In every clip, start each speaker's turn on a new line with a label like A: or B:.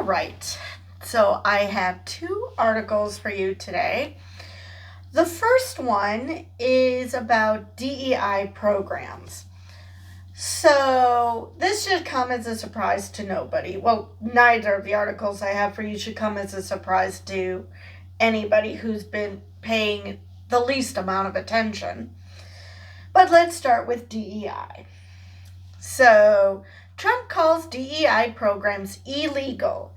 A: All right, so I have two articles for you today. The first one is about DEI programs. So, this should come as a surprise to nobody. Well, neither of the articles I have for you should come as a surprise to anybody who's been paying the least amount of attention. But let's start with DEI. So, Trump calls DEI programs illegal.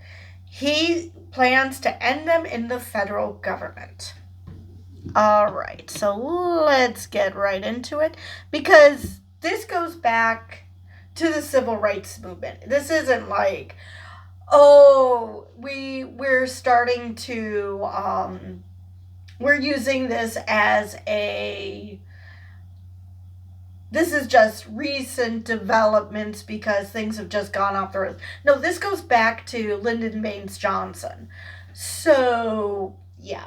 A: He plans to end them in the federal government. All right, so let's get right into it because this goes back to the civil rights movement. This isn't like, oh, we're starting to we're using this as a this is just recent developments because things have just gone off the rails. No, this goes back to Lyndon Baines Johnson. So, yeah.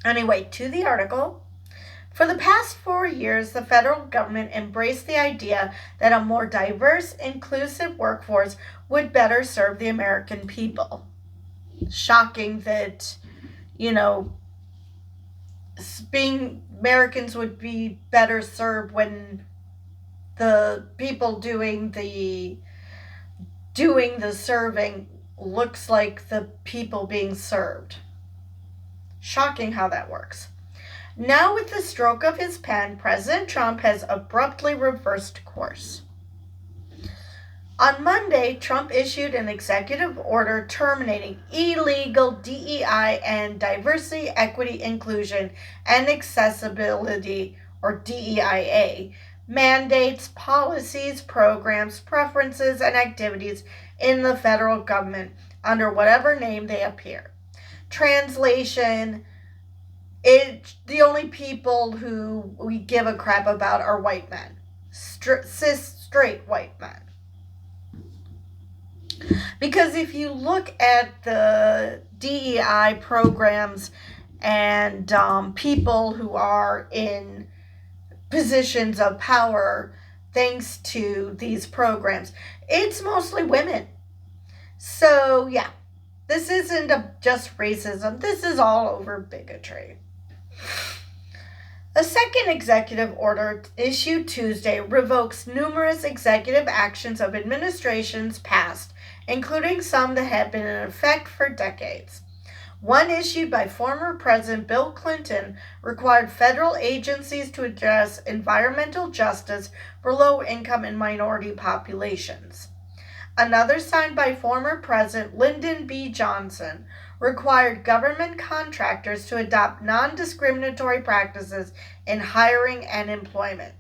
A: Anyway, to the article. For the past 4 years, the federal government embraced the idea that a more diverse, inclusive workforce would better serve the American people. Shocking that, Americans would be better served when the people doing the serving looks like the people being served. Shocking how that works. Now, with the stroke of his pen, President Trump has abruptly reversed course. On Monday, Trump issued an executive order terminating illegal DEI and diversity, equity, inclusion, and accessibility, or DEIA, mandates, policies, programs, preferences, and activities in the federal government under whatever name they appear. Translation: the only people who we give a crap about are white men. Cis, straight white men. Because if you look at the DEI programs and people who are in positions of power thanks to these programs, it's mostly women. So, yeah, this isn't just racism. This is all over bigotry. The second executive order issued Tuesday revokes numerous executive actions of administrations past, including some that had been in effect for decades. One issued by former President Bill Clinton required federal agencies to address environmental justice for low-income and minority populations. Another signed by former President Lyndon B. Johnson required government contractors to adopt non-discriminatory practices in hiring and employment.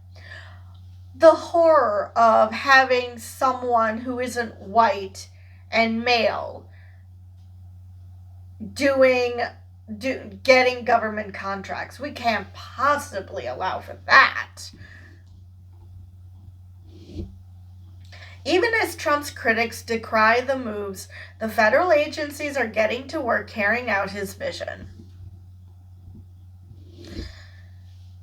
A: The horror of having someone who isn't white and male getting government contracts. We can't possibly allow for that. Even as Trump's critics decry the moves, the federal agencies are getting to work carrying out his vision.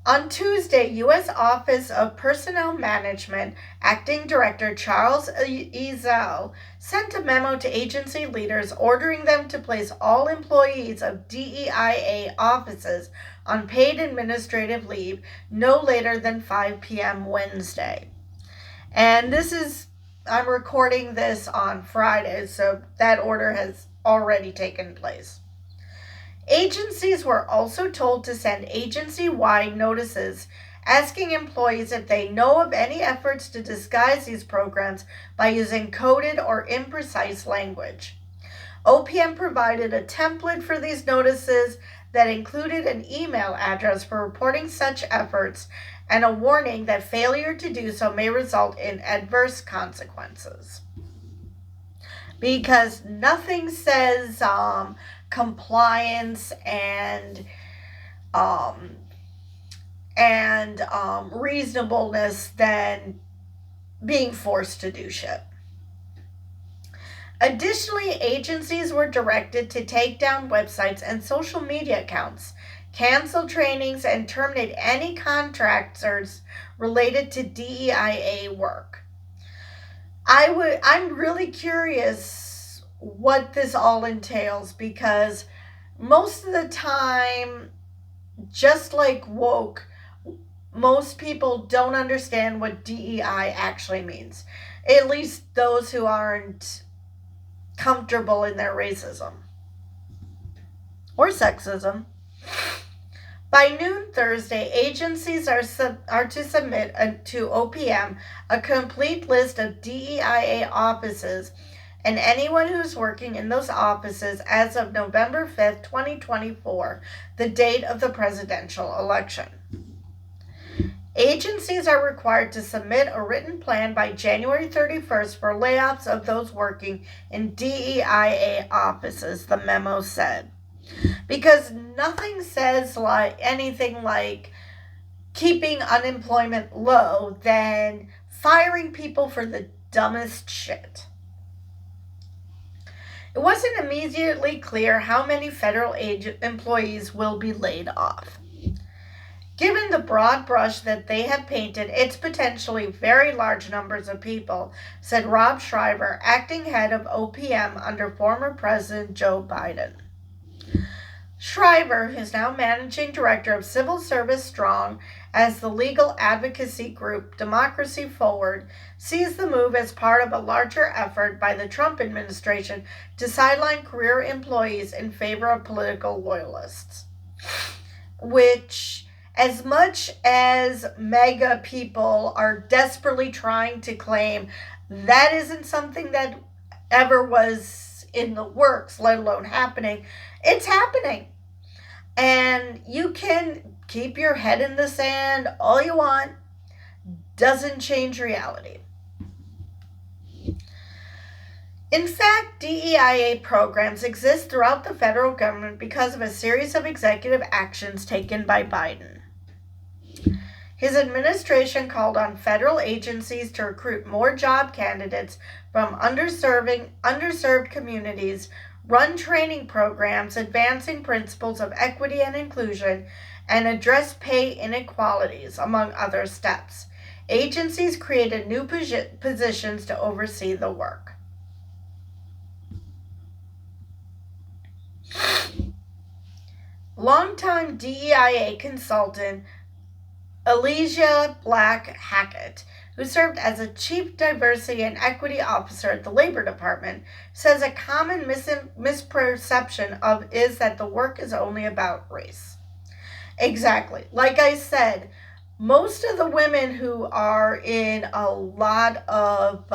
A: On Tuesday, U.S. Office of Personnel Management Acting Director Charles Ezell sent a memo to agency leaders ordering them to place all employees of DEIA offices on paid administrative leave no later than 5 p.m. Wednesday. And I'm recording this on Friday, so that order has already taken place. Agencies were also told to send agency-wide notices asking employees if they know of any efforts to disguise these programs by using coded or imprecise language. OPM provided a template for these notices that included an email address for reporting such efforts and a warning that failure to do so may result in adverse consequences. Because nothing says compliance and reasonableness than being forced to do shit. Additionally, agencies were directed to take down websites and social media accounts, cancel trainings, and terminate any contractors related to DEIA work. I'm really curious what this all entails, because most of the time, just like woke, most people don't understand what DEI actually means. At least those who aren't comfortable in their racism or sexism. By noon Thursday, agencies are to submit to OPM a complete list of DEIA offices and anyone who's working in those offices as of November 5th, 2024, the date of the presidential election. Agencies are required to submit a written plan by January 31st for layoffs of those working in DEIA offices, the memo said. Because nothing says anything like keeping unemployment low than firing people for the dumbest shit. It wasn't immediately clear how many federal employees will be laid off. Given the broad brush that they have painted, it's potentially very large numbers of people, said Rob Shriver, acting head of OPM under former President Joe Biden. Shriver, who's now managing director of Civil Service Strong as the legal advocacy group Democracy Forward, sees the move as part of a larger effort by the Trump administration to sideline career employees in favor of political loyalists. Which, as much as MAGA people are desperately trying to claim, that isn't something that ever was in the works, let alone happening. It's happening. And you can keep your head in the sand all you want. Doesn't change reality. In fact, DEIA programs exist throughout the federal government because of a series of executive actions taken by Biden. His administration called on federal agencies to recruit more job candidates from underserved communities, run training programs advancing principles of equity and inclusion, and address pay inequalities, among other steps. Agencies created new positions to oversee the work. Longtime DEIA consultant Elijah Black Hackett, who served as a chief diversity and equity officer at the Labor Department, says a common misperception is that the work is only about race. Exactly. Like I said, most of the women who are in a lot of,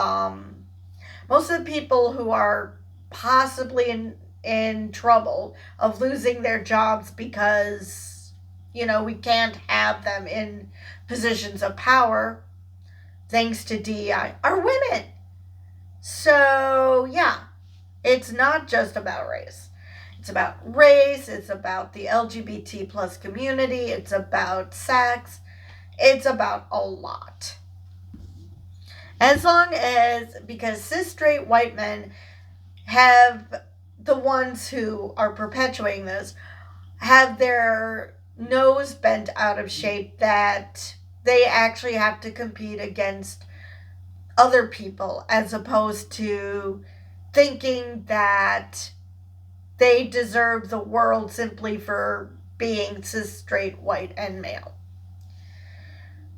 A: most of the people who are possibly in trouble of losing their jobs because, we can't have them in positions of power thanks to DEI, are women. So, yeah, it's not just about race. It's about race, it's about the LGBT plus community, it's about sex, it's about a lot. Because cis straight white men have, the ones who are perpetuating this, have their nose bent out of shape that they actually have to compete against other people as opposed to thinking that they deserve the world simply for being cis, straight, white, and male.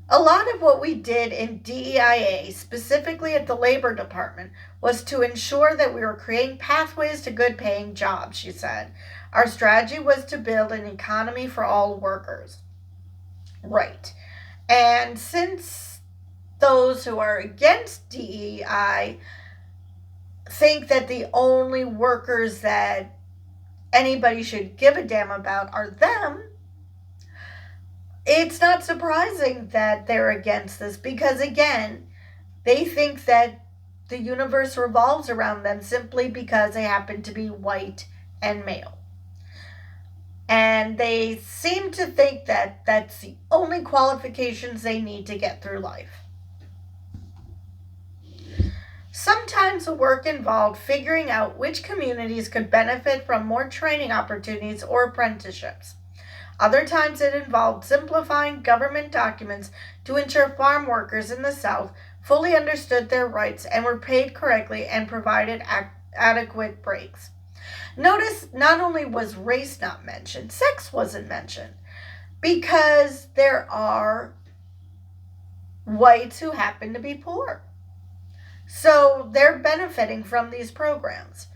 A: A lot of what we did in DEIA, specifically at the Labor Department, was to ensure that we were creating pathways to good-paying jobs, she said. Our strategy was to build an economy for all workers. Right. And since those who are against DEI think that the only workers that anybody should give a damn about are them, it's not surprising that they're against this because, again, they think that the universe revolves around them simply because they happen to be white and male. And they seem to think that that's the only qualifications they need to get through life. Sometimes the work involved figuring out which communities could benefit from more training opportunities or apprenticeships. Other times it involved simplifying government documents to ensure farm workers in the South fully understood their rights, and were paid correctly and provided adequate breaks. Notice not only was race not mentioned, sex wasn't mentioned, because there are whites who happen to be poor. So they're benefiting from these programs.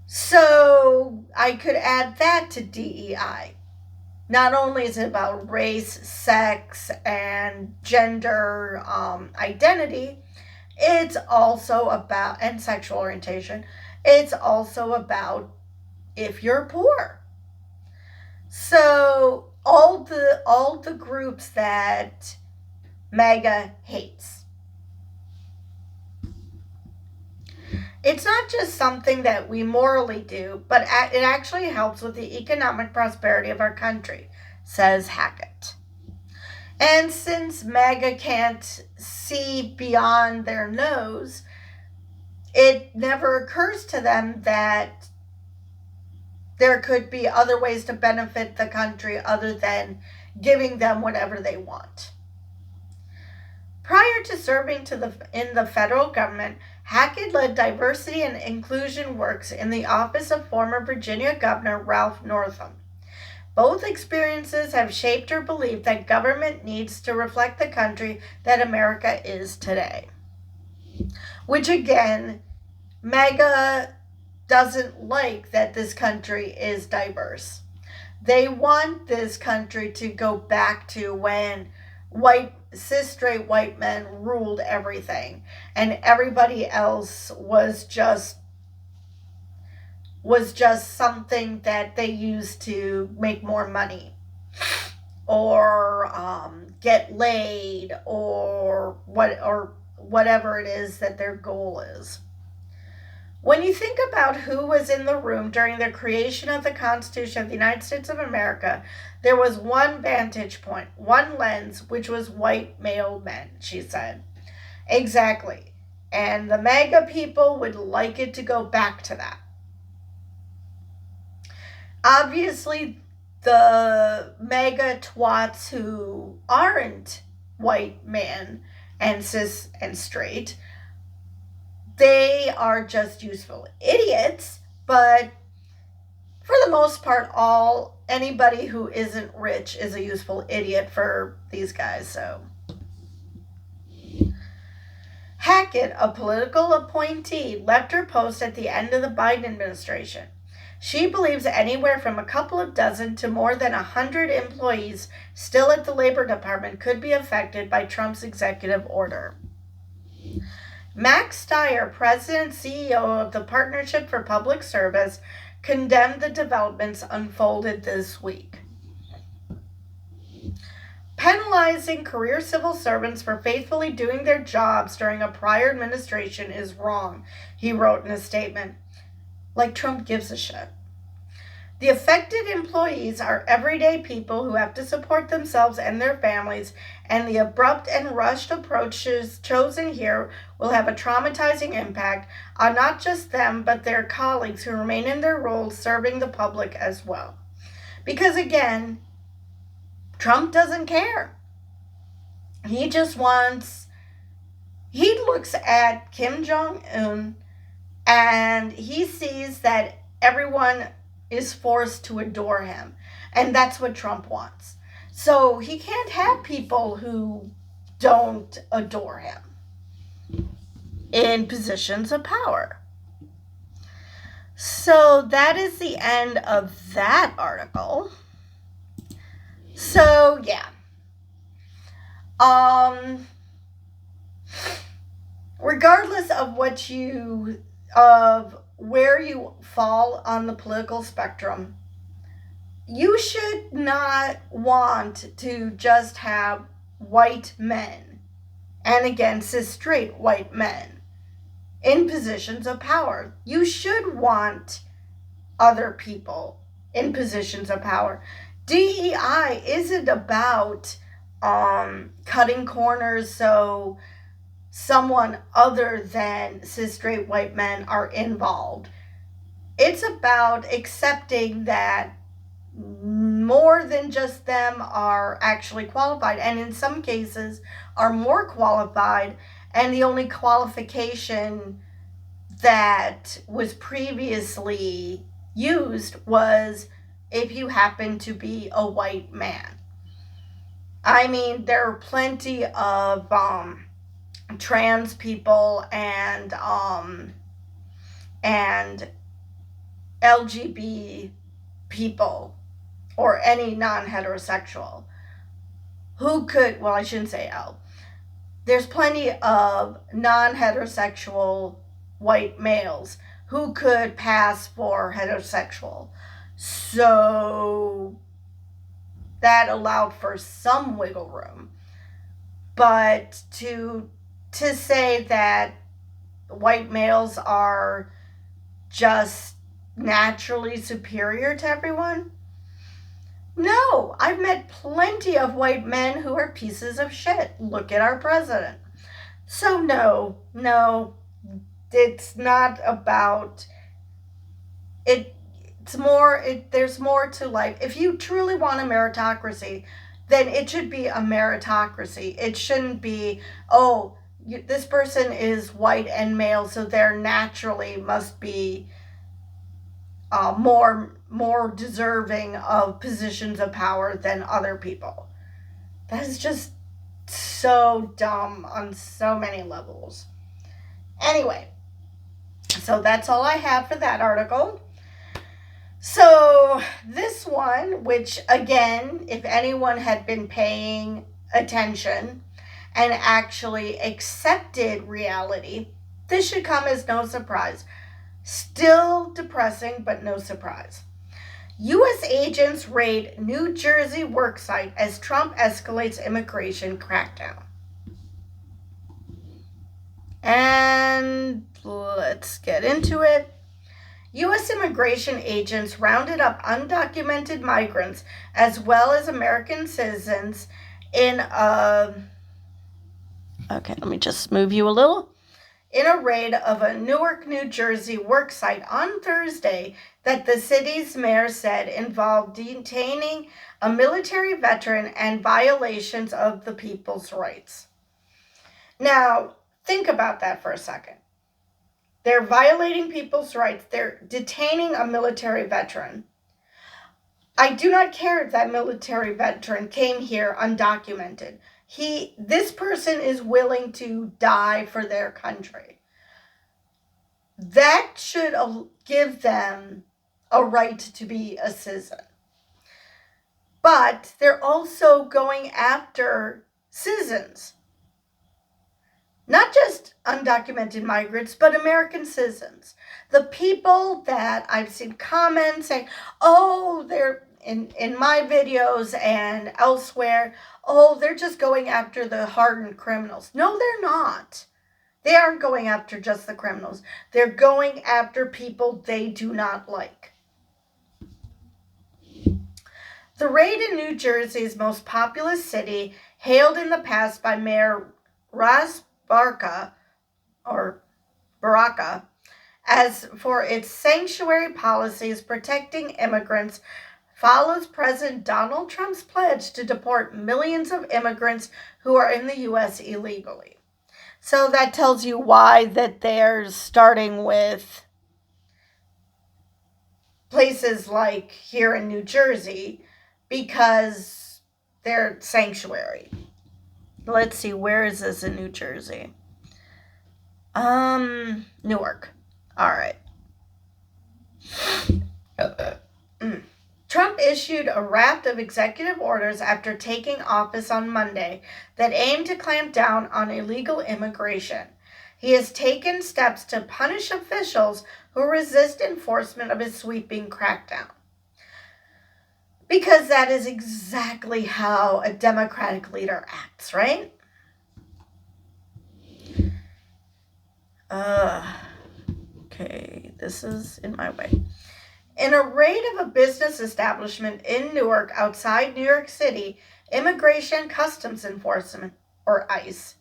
A: So I could add that to DEI. Not only is it about race, sex, and gender identity, it's also about, and sexual orientation, it's also about if you're poor. So all the groups that MAGA hates. It's not just something that we morally do, but it actually helps with the economic prosperity of our country, says Hackett. And since MAGA can't see beyond their nose, it never occurs to them that there could be other ways to benefit the country other than giving them whatever they want. Prior to serving in the federal government, Hackett led diversity and inclusion works in the office of former Virginia Governor Ralph Northam. Both experiences have shaped her belief that government needs to reflect the country that America is today. Which again, MAGA doesn't like that this country is diverse. They want this country to go back to when cis straight white men ruled everything and everybody else was just something that they used to make more money or get laid or whatever it is that their goal is. When you think about who was in the room during the creation of the Constitution of the United States of America, there was one vantage point, one lens, which was white male men, she said. Exactly. And the MAGA people would like it to go back to that. Obviously, the MAGA twats who aren't white men and cis and straight, they are just useful idiots, but for the most part, anybody who isn't rich is a useful idiot for these guys. So Hackett, a political appointee, left her post at the end of the Biden administration. She believes anywhere from a couple of dozen to more than 100 employees still at the Labor Department could be affected by Trump's executive order. Max Stier, president and CEO of the Partnership for Public Service, condemned the developments unfolded this week. Penalizing career civil servants for faithfully doing their jobs during a prior administration is wrong, he wrote in a statement. Like Trump gives a shit. The affected employees are everyday people who have to support themselves and their families, and the abrupt and rushed approaches chosen here will have a traumatizing impact on not just them, but their colleagues who remain in their roles serving the public as well. Because again, Trump doesn't care. He looks at Kim Jong-un and he sees that everyone is forced to adore him. And that's what Trump wants. So he can't have people who don't adore him in positions of power. So that is the end of that article. So yeah. Regardless of where you fall on the political spectrum, you should not want to just have white men, and again, cis straight white men, in positions of power. You should want other people in positions of power. DEI isn't about cutting corners so someone other than cis straight white men are involved. It's about accepting that more than just them are actually qualified, and in some cases are more qualified, and the only qualification that was previously used was if you happen to be a white man. I mean, there are plenty of trans people and LGBT people or any non-heterosexual who could, well, I shouldn't say L. There's plenty of non-heterosexual white males who could pass for heterosexual. So that allowed for some wiggle room. But to say that white males are just naturally superior to everyone? No, I've met plenty of white men who are pieces of shit. Look at our president. So no, it's not about it. It's more, there's more to life. If you truly want a meritocracy, then it should be a meritocracy. It shouldn't be, oh, this person is white and male, so they're naturally must be more deserving of positions of power than other people. That is just so dumb on so many levels. Anyway, so that's all I have for that article. So this one, which again, if anyone had been paying attention and actually accepted reality, this should come as no surprise. Still depressing, but no surprise. U.S. agents raid New Jersey worksite as Trump escalates immigration crackdown. And let's get into it. U.S. immigration agents rounded up undocumented migrants as well as American citizens in a... Okay, let me just move you a little. In a raid of a Newark, New Jersey worksite on Thursday that the city's mayor said involved detaining a military veteran and violations of the people's rights. Now, think about that for a second. They're violating people's rights. They're detaining a military veteran. I do not care if that military veteran came here undocumented. This person is willing to die for their country. That should give them a right to be a citizen. But they're also going after citizens. Not just undocumented migrants, but American citizens. The people that I've seen comments saying, oh, they're in my videos and elsewhere, oh, they're just going after the hardened criminals. No, they're not. They aren't going after just the criminals. They're going after people they do not like. The raid in New Jersey's most populous city, hailed in the past by Mayor Ras Baraka as for its sanctuary policies protecting immigrants, follows President Donald Trump's pledge to deport millions of immigrants who are in the U.S. illegally. So that tells you why that they're starting with places like here in New Jersey, because they're sanctuary. Let's see, where is this in New Jersey? Newark. All right. Trump issued a raft of executive orders after taking office on Monday that aim to clamp down on illegal immigration. He has taken steps to punish officials who resist enforcement of his sweeping crackdown. Because that is exactly how a Democratic leader acts, right? Okay, this is in my way. In a raid of a business establishment in Newark outside New York City, Immigration Customs Enforcement, or ICE,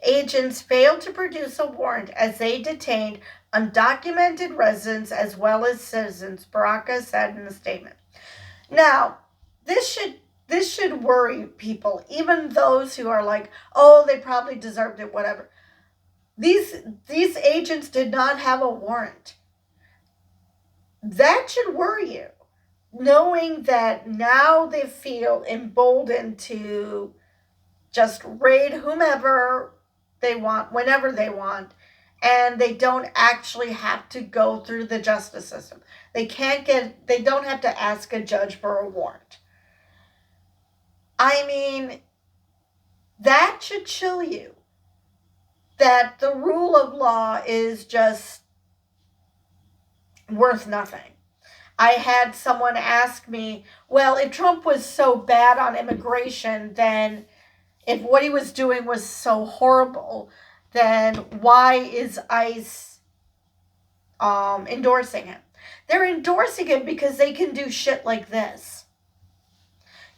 A: agents failed to produce a warrant as they detained undocumented residents as well as citizens, Baraka said in a statement. Now, this should worry people, even those who are like, oh, they probably deserved it, whatever. These agents did not have a warrant. That should worry you, knowing that now they feel emboldened to just raid whomever they want, whenever they want, and they don't actually have to go through the justice system. They don't have to ask a judge for a warrant. I mean, that should chill you. That the rule of law is just worth nothing. I had someone ask me, well, if Trump was so bad on immigration, then if what he was doing was so horrible, then why is ICE endorsing him? They're endorsing him because they can do shit like this.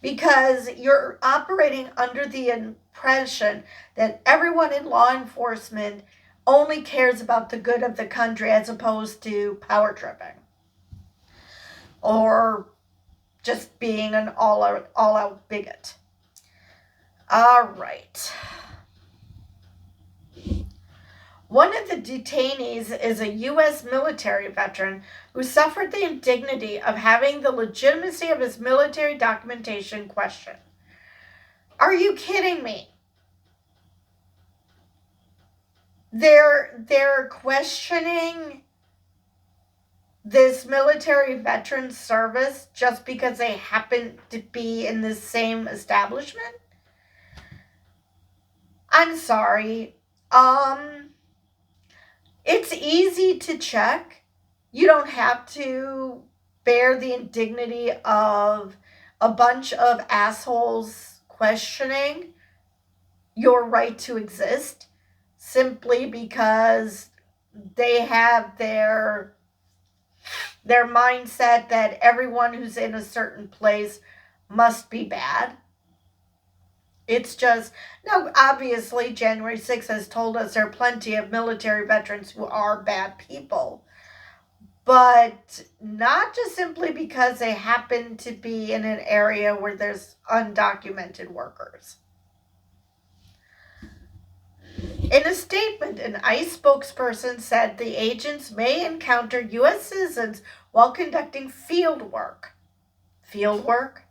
A: Because you're operating under the impression that everyone in law enforcement only cares about the good of the country as opposed to power tripping. Or just being an all-out bigot. All right. One of the detainees is a U.S. military veteran who suffered the indignity of having the legitimacy of his military documentation questioned. Are you kidding me? They're questioning this military veteran service just because they happen to be in the same establishment? I'm sorry. It's easy to check. You don't have to bear the indignity of a bunch of assholes questioning your right to exist simply because they have their mindset that everyone who's in a certain place must be bad. It's just, no, obviously January 6th has told us there are plenty of military veterans who are bad people. But not just simply because they happen to be in an area where there's undocumented workers. In a statement, an ICE spokesperson said the agents may encounter U.S. citizens while conducting field work. Field work?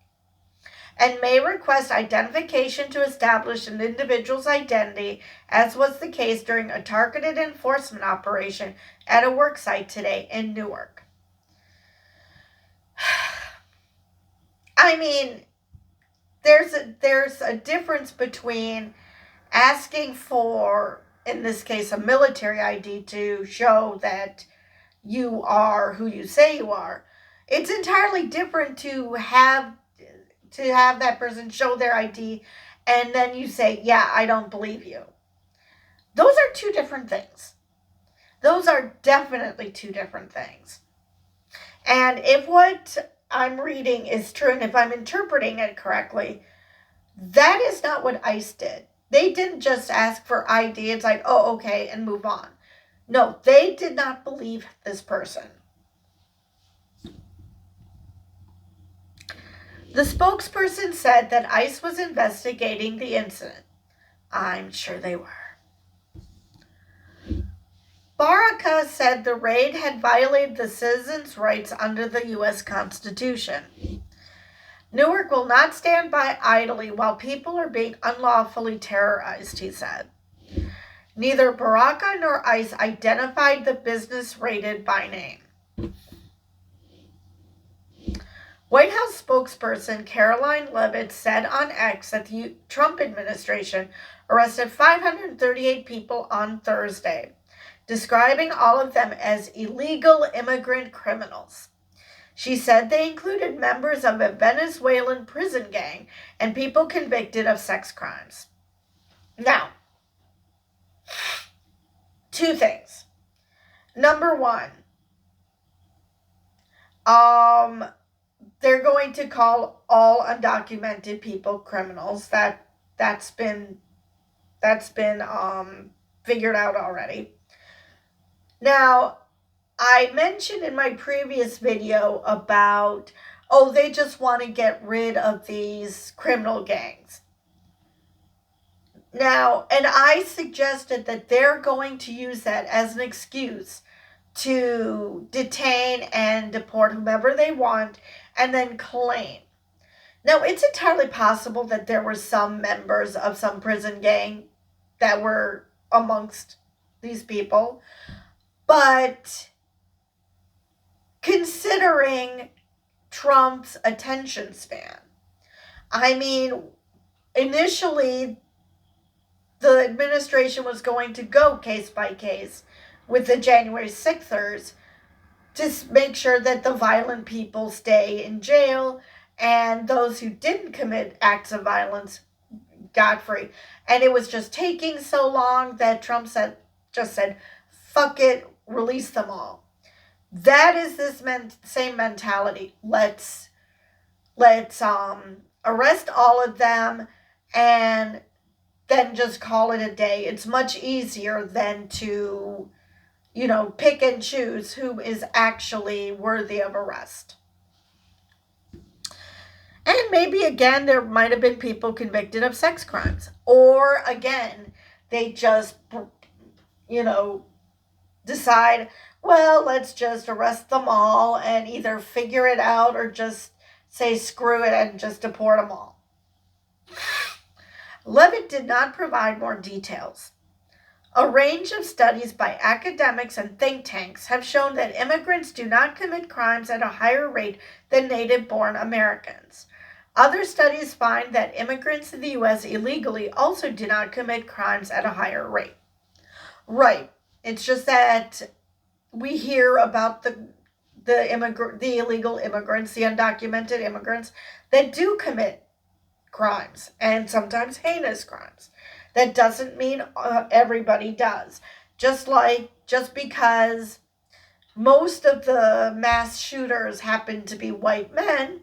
A: And may request identification to establish an individual's identity, as was the case during a targeted enforcement operation at a work site today in Newark. I mean, there's a difference between asking for, in this case, a military ID to show that you are who you say you are. It's entirely different to have that person show their ID and then you say, yeah, I don't believe you. Those are two different things. Those are definitely two different things. And if what I'm reading is true and if I'm interpreting it correctly, that is not what ICE did. They didn't just ask for ID. It's like, oh, okay, and move on. No, they did not believe this person. The spokesperson said that ICE was investigating the incident. I'm sure they were. Baraka said the raid had violated the citizens' rights under the U.S. Constitution. Newark will not stand by idly while people are being unlawfully terrorized, he said. Neither Baraka nor ICE identified the business raided by name. White House spokesperson Caroline Leavitt said on X that the Trump administration arrested 538 people on Thursday, describing all of them as illegal immigrant criminals. She said they included members of a Venezuelan prison gang and people convicted of sex crimes. Now, two things. Number one, they're going to call all undocumented people criminals. That's been figured out already. Now, I mentioned in my previous video about oh, they just want to get rid of these criminal gangs. Now, and I suggested that they're going to use that as an excuse to detain and deport whomever they want and then claim. Now, it's entirely possible that there were some members of some prison gang that were amongst these people, but considering Trump's attention span, I mean, initially the administration was going to go case by case with the January 6ers to make sure that the violent people stay in jail and those who didn't commit acts of violence got free. And it was just taking so long that Trump just said, fuck it, release them all. That is this same mentality. Let's arrest all of them and then just call it a day. It's much easier than to, pick and choose who is actually worthy of arrest. And maybe again, there might have been people convicted of sex crimes. Or again, they just, decide, well, let's just arrest them all and either figure it out or just say screw it and just deport them all. Levitt did not provide more details. A range of studies by academics and think tanks have shown that immigrants do not commit crimes at a higher rate than native-born Americans. Other studies find that immigrants in the U.S. illegally also do not commit crimes at a higher rate. Right. It's just that we hear about the illegal immigrants, the undocumented immigrants that do commit crimes, and sometimes heinous crimes. That doesn't mean everybody does. Just because most of the mass shooters happen to be white men,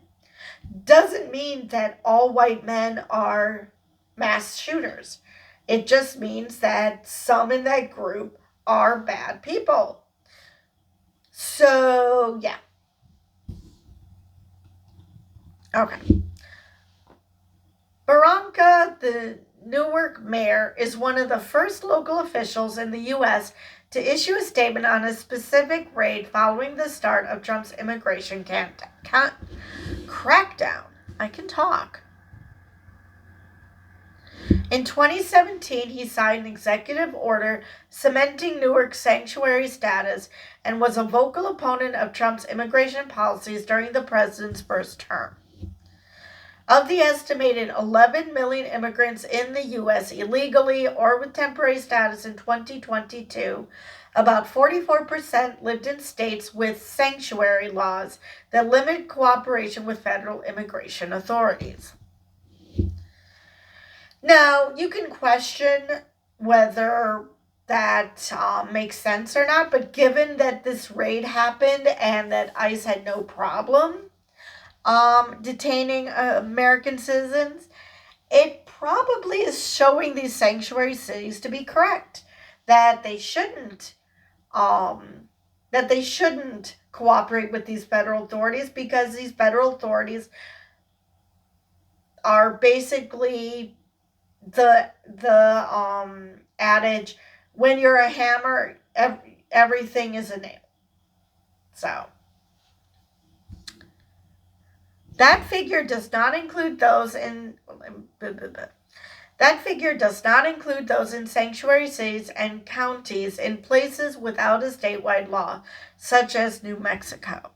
A: doesn't mean that all white men are mass shooters. It just means that some in that group are bad people. So, yeah. Okay. Barranca, the Newark mayor, is one of the first local officials in the U.S. to issue a statement on a specific raid following the start of Trump's immigration crackdown. I can talk. In 2017, he signed an executive order cementing Newark's sanctuary status and was a vocal opponent of Trump's immigration policies during the president's first term. Of the estimated 11 million immigrants in the U.S. illegally or with temporary status in 2022, about 44% lived in states with sanctuary laws that limit cooperation with federal immigration authorities. Now, you can question whether that makes sense or not, but given that this raid happened and that ICE had no problem detaining American citizens, it probably is showing these sanctuary cities to be correct, that they shouldn't cooperate with these federal authorities, because these federal authorities are basically the adage, when you're a hammer, everything is a nail. So that figure does not include those in sanctuary cities and counties in places without a statewide law, such as New Mexico.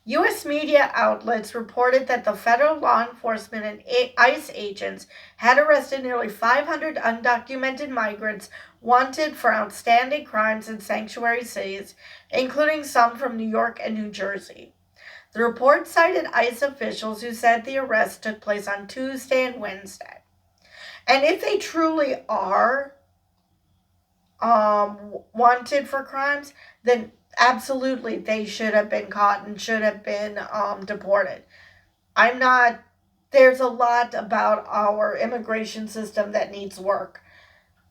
A: U.S. media outlets reported that the federal law enforcement and ICE agents had arrested nearly 500 undocumented migrants wanted for outstanding crimes in sanctuary cities, including some from New York and New Jersey. The report cited ICE officials who said the arrests took place on Tuesday and Wednesday. And if they truly are wanted for crimes, then absolutely they should have been caught and should have been deported. There's a lot about our immigration system that needs work.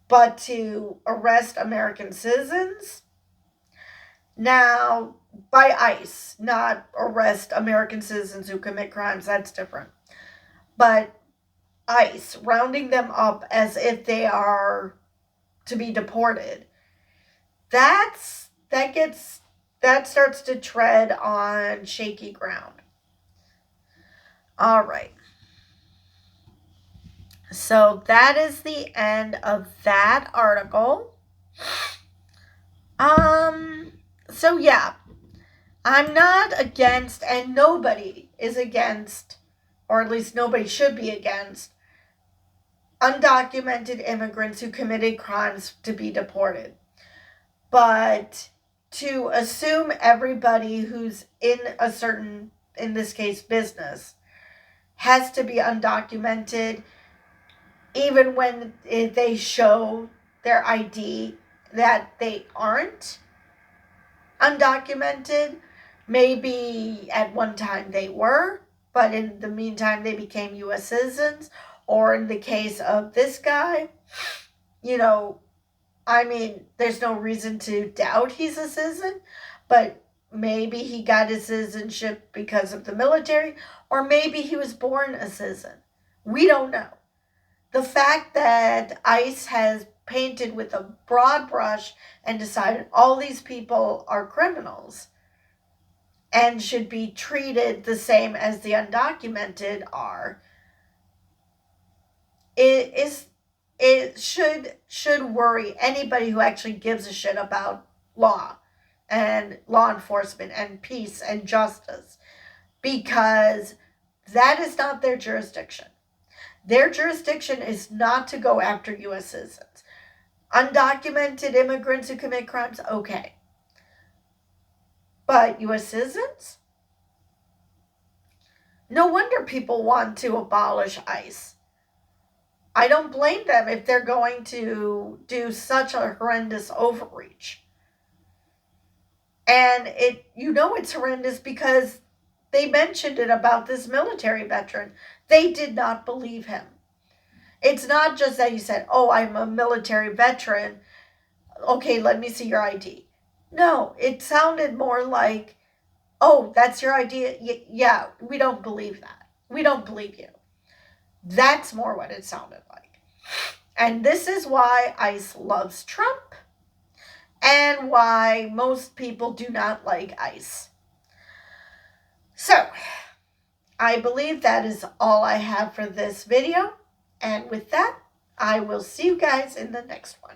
A: But to arrest American citizens, Now, by ICE, not arrest American citizens who commit crimes, that's different. But ICE, rounding them up as if they are to be deported, that starts to tread on shaky ground. All right. So that is the end of that article. So yeah, I'm not against, and nobody is against, or at least nobody should be against, undocumented immigrants who committed crimes to be deported. But to assume everybody who's in a certain, in this case, business, has to be undocumented, even when they show their ID that they aren't undocumented. Maybe at one time they were, but in the meantime they became U.S. citizens. Or in the case of this guy, I mean, there's no reason to doubt he's a citizen, but maybe he got his citizenship because of the military, or maybe he was born a citizen. We don't know. The fact that ICE has painted with a broad brush and decided all these people are criminals and should be treated the same as the undocumented are, it should worry anybody who actually gives a shit about law and law enforcement and peace and justice, because that is not their jurisdiction. Their jurisdiction is not to go after U.S. citizens. Undocumented immigrants who commit crimes, okay. But U.S. citizens? No wonder people want to abolish ICE. I don't blame them if they're going to do such a horrendous overreach. And it's horrendous because they mentioned it about this military veteran. They did not believe him. It's not just that he said, "Oh, I'm a military veteran. Okay, let me see your ID." No, it sounded more like, "Oh, that's your ID? Yeah, we don't believe that. We don't believe you." That's more what it sounded like. And this is why ICE loves Trump and why most people do not like ICE. So, I believe that is all I have for this video. And with that, I will see you guys in the next one.